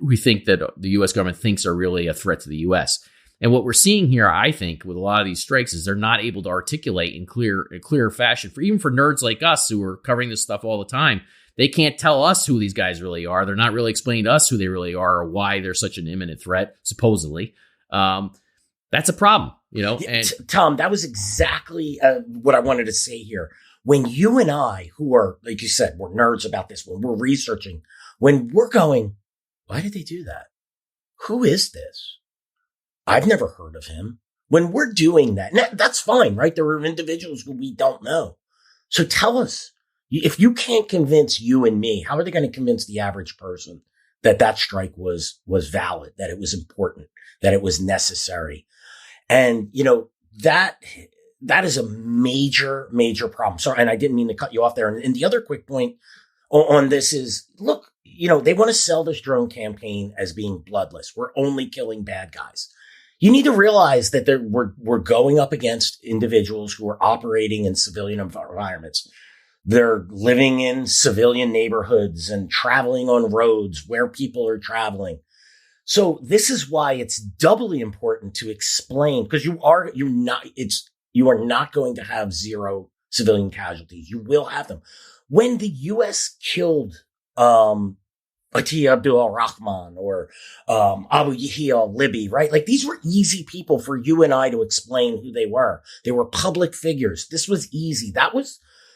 we think that the U.S. government thinks are really a threat to the U.S. And what we're seeing here, I think, with a lot of these strikes is they're not able to articulate in clear fashion even for nerds like us who are covering this stuff all the time. They can't tell us who these guys really are. They're not really explaining to us who they really are or why they're such an imminent threat, supposedly. That's a problem, And Tom, that was exactly what I wanted to say here. When you and I, who are, like you said, we're nerds about this, when we're researching, when we're going, why did they do that? Who is this? I've never heard of him. When we're doing that, that's fine, right? There are individuals who we don't know. So tell us. If you can't convince you and me, how are they going to convince the average person that strike was valid, that it was important, that it was necessary? And, that is a major, major problem. Sorry, and I didn't mean to cut you off there. And the other quick point on this is, look, they want to sell this drone campaign as being bloodless. We're only killing bad guys. You need to realize that we're going up against individuals who are operating in civilian environments. They're living in civilian neighborhoods and traveling on roads where people are traveling. So this is why it's doubly important to explain, because you are not going to have zero civilian casualties. You will have them. When the U.S. killed Atiya Abdul Rahman or Abu Yahya al-Libi, right? Like these were easy people for you and I to explain who they were. They were public figures. This was easy.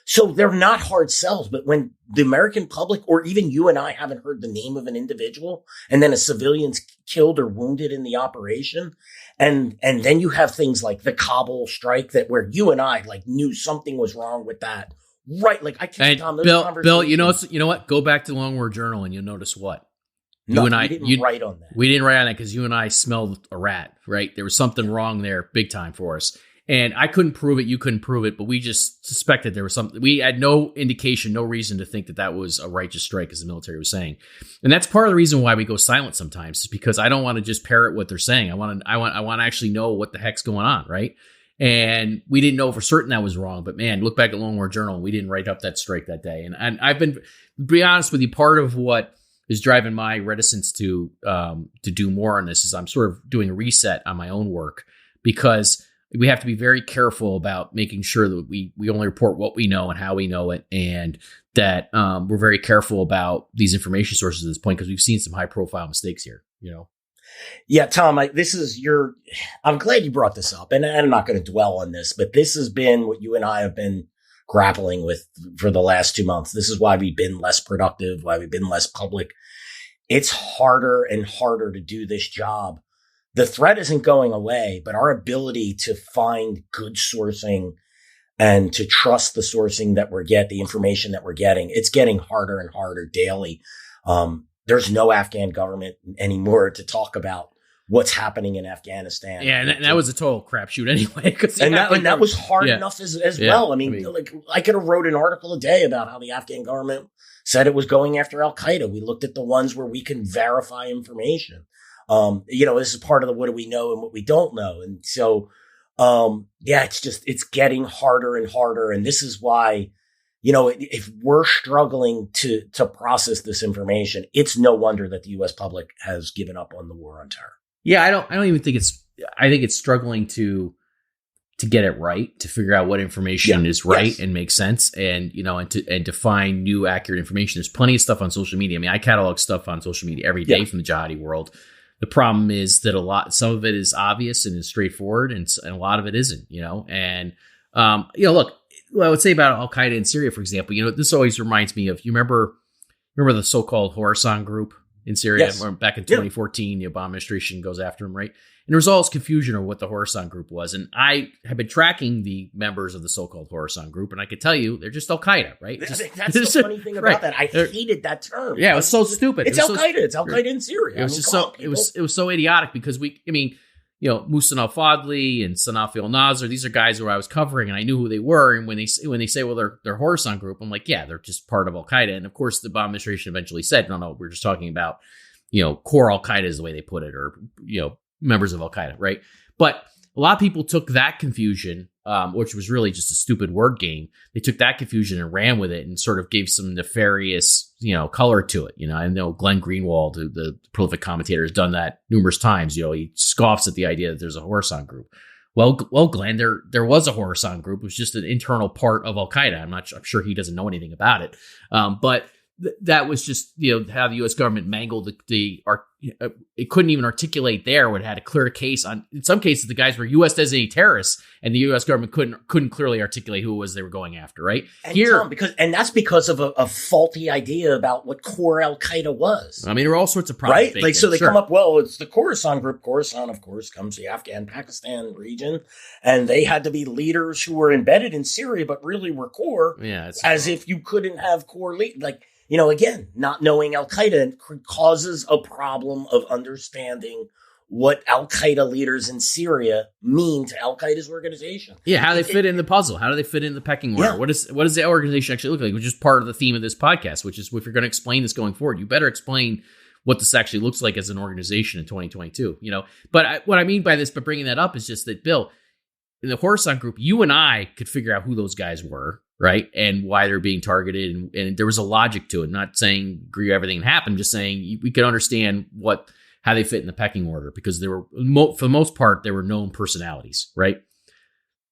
So they're not hard sells, but when the American public or even you and I haven't heard the name of an individual and then a civilian's killed or wounded in the operation, and then you have things like the Kabul strike where you and I knew something was wrong with that. Right. Like I can't, Tom, those conversations. Bill, you know what? Go back to the Long War Journal and you'll notice what? We didn't write on that. We didn't write on that because you and I smelled a rat, right? There was something wrong there big time for us. And I couldn't prove it. You couldn't prove it, but we just suspected there was something. We had no indication, no reason to think that was a righteous strike, as the military was saying. And that's part of the reason why we go silent sometimes, is because I don't want to just parrot what they're saying. I want to actually know what the heck's going on, right? And we didn't know for certain that was wrong. But man, look back at Long War Journal, we didn't write up that strike that day. And I've been, to be honest with you, part of what is driving my reticence to do more on this is I'm sort of doing a reset on my own work, because we have to be very careful about making sure that we only report what we know and how we know it, and that we're very careful about these information sources at this point, because we've seen some high profile mistakes here, Yeah, Tom, I'm glad you brought this up, and I'm not going to dwell on this, but this has been what you and I have been grappling with for the last 2 months. This is why we've been less productive, why we've been less public. It's harder and harder to do this job. The threat isn't going away, but our ability to find good sourcing and to trust the sourcing that the information that we're getting, it's getting harder and harder daily. There's no Afghan government anymore to talk about what's happening in Afghanistan. Yeah, and that was a total crapshoot anyway. And that was hard enough as well. I mean, I could have wrote an article a day about how the Afghan government said it was going after Al-Qaeda. We looked at the ones where we can verify information. This is part of the what do we know and what we don't know. And so, it's getting harder and harder. And this is why, if we're struggling to process this information, it's no wonder that the U.S. public has given up on the war on terror. Yeah, I don't even think I think it's struggling to get it right, to figure out what information is right and makes sense, and to find new accurate information. There's plenty of stuff on social media. I mean, I catalog stuff on social media every day from the jihadi world. The problem is that some of it is obvious and is straightforward, and a lot of it isn't, and, look, what I would say about Al-Qaeda in Syria, for example, this always reminds me of, you remember the so-called Khorasan group in Syria? Yes. Back in 2014, the Obama administration goes after them, right? And there was all this confusion over what the Khorasan group was. And I have been tracking the members of the so-called Khorasan group, and I could tell you they're just Al-Qaeda, right? That's the funny thing about that. I hated that term. Yeah, it was so stupid. It's Al-Qaeda. It's Al-Qaeda in Syria. It was so idiotic, because Muhsin al-Fadli and Sanafi al-Nasr, these are guys who I was covering, and I knew who they were. And when they say, well, they're Khorasan group, I'm like, yeah, they're just part of Al-Qaeda. And of course, the Obama administration eventually said, no, we're just talking about, core Al-Qaeda is the way they put it, or, members of Al-Qaeda, right? But a lot of people took that confusion, which was really just a stupid word game. They took that confusion and ran with it and sort of gave some nefarious, color to it. I know Glenn Greenwald, the prolific commentator, has done that numerous times. He scoffs at the idea that there's a Khorasan group. Well, Glenn, there was a Khorasan group. It was just an internal part of Al-Qaeda. I'm sure he doesn't know anything about it. But that was just, how the U.S. government mangled it couldn't even articulate there when it had a clear case on. In some cases, the guys were U.S. designated terrorists, and the U.S. government couldn't clearly articulate who it was they were going after. Right and that's because of a faulty idea about what core Al-Qaeda was. I mean, there were all sorts of problems. Right? So they come up, well, it's the Khorasan group. Khorasan, of course, comes the Afghan-Pakistan region, and they had to be leaders who were embedded in Syria, but really were core. Yeah, as if you couldn't have core again, not knowing Al-Qaeda causes a problem of understanding what Al-Qaeda leaders in Syria mean to Al-Qaeda's organization. Yeah, how they fit in the puzzle. How do they fit in the pecking order? Yeah. What does the organization actually look like? Which is part of the theme of this podcast, which is, if you're going to explain this going forward, you better explain what this actually looks like as an organization in 2022. But what I mean by this, by bringing that up, is just that, Bill, in the Khorasan group, you and I could figure out who those guys were, right? And why they're being targeted. And there was a logic to it. Not saying agree with everything that happened, just saying we could understand how they fit in the pecking order, because there were, for the most part, there were known personalities, right?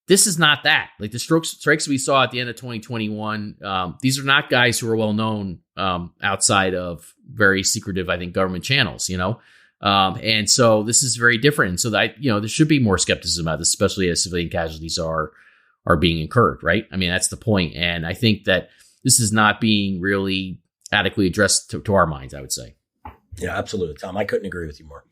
This is not that. Like the strikes we saw at the end of 2021, these are not guys who are well known outside of very secretive, I think, government channels, and so this is very different. And so that, there should be more skepticism about this, especially as civilian casualties are being incurred, right? I mean, that's the point. And I think that this is not being really adequately addressed to our minds, I would say. Yeah, absolutely, Tom. I couldn't agree with you more,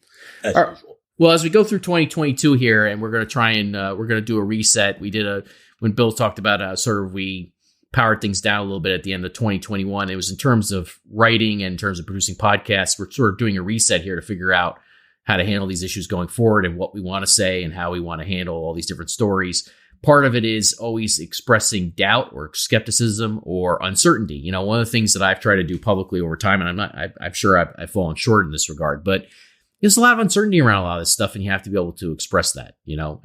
as usual. Well, as we go through 2022 here, and we're going to try and we're going to do a reset. We did when Bill talked about how sort of we powered things down a little bit at the end of 2021. It was in terms of writing and in terms of producing podcasts. We're sort of doing a reset here to figure out how to handle these issues going forward and what we want to say and how we want to handle all these different stories. Part of it is always expressing doubt or skepticism or uncertainty. One of the things that I've tried to do publicly over time, and I'm sure I've fallen short in this regard, but there's a lot of uncertainty around a lot of this stuff, and you have to be able to express that,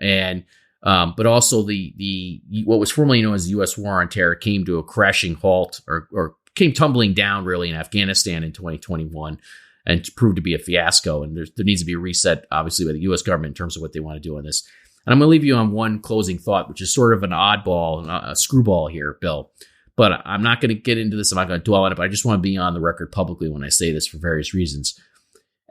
and but also the what was formerly known as the U.S. war on terror came to a crashing halt or came tumbling down really in Afghanistan in 2021 and proved to be a fiasco. And there needs to be a reset, obviously, by the U.S. government in terms of what they want to do on this. And I'm going to leave you on one closing thought, which is sort of an oddball, a screwball here, Bill. But I'm not going to get into this. I'm not going to dwell on it, but I just want to be on the record publicly when I say this for various reasons.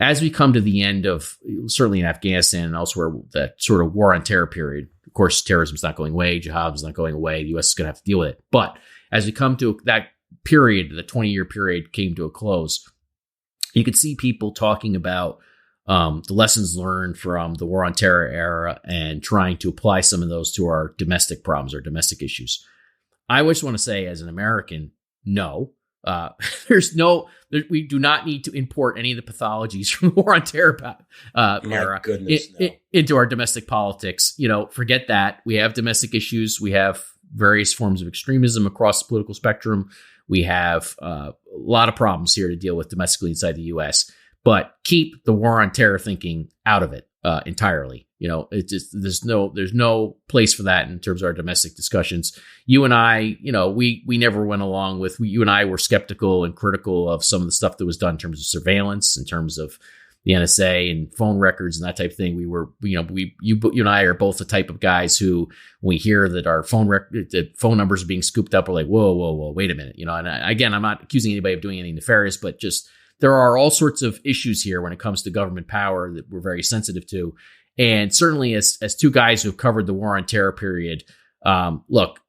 As we come to the end of, certainly in Afghanistan and elsewhere, that sort of war on terror period, of course, terrorism is not going away. Jihad is not going away. The U.S. is going to have to deal with it. But as we come to that period, the 20-year period came to a close, you could see people talking about the lessons learned from the war on terror era and trying to apply some of those to our domestic problems or domestic issues. I just want to say, as an American, no. We do not need to import any of the pathologies from the war on terror era into our domestic politics. Forget that. We have domestic issues. We have various forms of extremism across the political spectrum. We have a lot of problems here to deal with domestically inside the U.S., but keep the war on terror thinking out of it entirely. It just there's no place for that in terms of our domestic discussions. You and I, we never went along with. You and I were skeptical and critical of some of the stuff that was done in terms of surveillance, in terms of the NSA and phone records and that type of thing. We were, you and I are both the type of guys who, when we hear that our phone numbers are being scooped up, we're like, whoa, wait a minute. And again, I'm not accusing anybody of doing anything nefarious, but just there are all sorts of issues here when it comes to government power that we're very sensitive to. And certainly as two guys who've covered the war on terror period, look,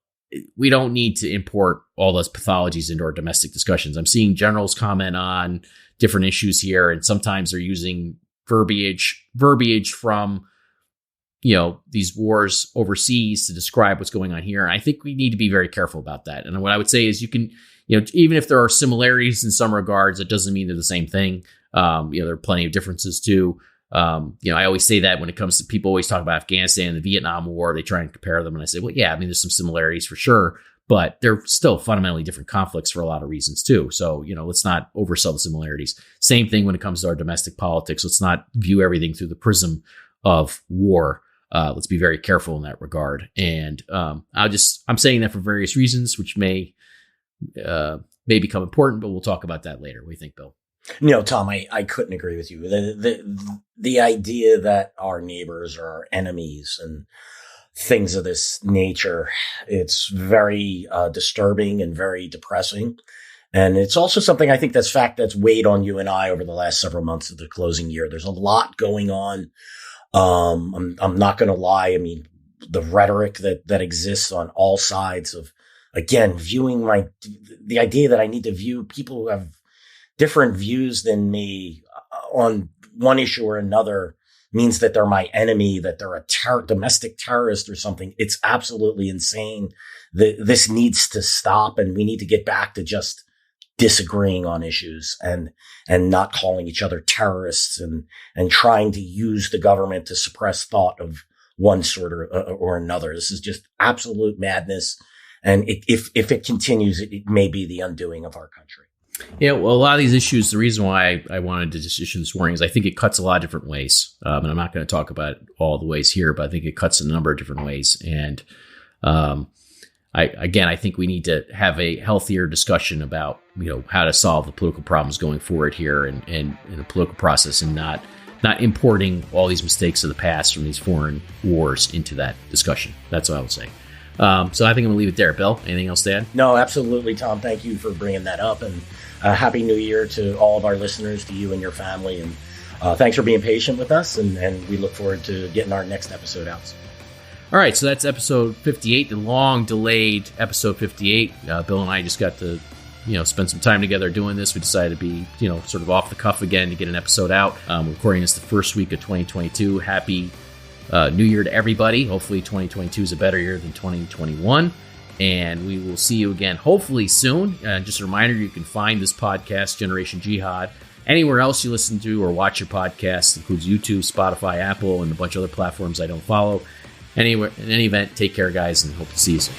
we don't need to import all those pathologies into our domestic discussions. I'm seeing generals comment on different issues here, and sometimes they're using verbiage from, these wars overseas to describe what's going on here. And I think we need to be very careful about that. And what I would say is you can, even if there are similarities in some regards, it doesn't mean they're the same thing. There are plenty of differences too. I always say that when it comes to people always talk about Afghanistan and the Vietnam War, they try and compare them. And I say, well, yeah, there's some similarities for sure, but they're still fundamentally different conflicts for a lot of reasons too. So, let's not oversell the similarities. Same thing when it comes to our domestic politics. Let's not view everything through the prism of war. Let's be very careful in that regard. And I'm saying that for various reasons, which may become important, but we'll talk about that later. What do you think, Bill? No, Tom, I couldn't agree with you. The idea that our neighbors are our enemies and things of this nature, it's very disturbing and very depressing. And it's also something I think that's weighed on you and I over the last several months of the closing year. There's a lot going on. I'm not going to lie. The rhetoric that exists on all sides of, again, viewing the idea that I need to view people who have different views than me on one issue or another means that they're my enemy, that they're a domestic terrorist or something. It's absolutely insane. This needs to stop, and we need to get back to just disagreeing on issues and not calling each other terrorists and trying to use the government to suppress thought of one sort or another. This is just absolute madness. And if it continues, it may be the undoing of our country. Yeah, well, a lot of these issues, the reason why I wanted to just issue this warning is I think it cuts a lot of different ways. And I'm not going to talk about all the ways here, but I think it cuts in a number of different ways. And I think we need to have a healthier discussion about, how to solve the political problems going forward here and in the political process, and not importing all these mistakes of the past from these foreign wars into that discussion. That's what I would say. So I think I'm going to leave it there. Bill, anything else to add? No, absolutely, Tom. Thank you for bringing that up. And Happy New Year to all of our listeners, to you and your family. And thanks for being patient with us. And we look forward to getting our next episode out. All right. So that's episode 58, the long delayed episode 58. Bill and I just got to, spend some time together doing this. We decided to be, sort of off the cuff again to get an episode out. Recording this the first week of 2022. Happy New Year to everybody. Hopefully 2022 is a better year than 2021. And we will see you again, hopefully soon. Just a reminder, you can find this podcast, Generation Jihad, anywhere else you listen to or watch your podcasts. It includes YouTube, Spotify, Apple, and a bunch of other platforms I don't follow. Anyway, in any event, take care, guys, and hope to see you soon.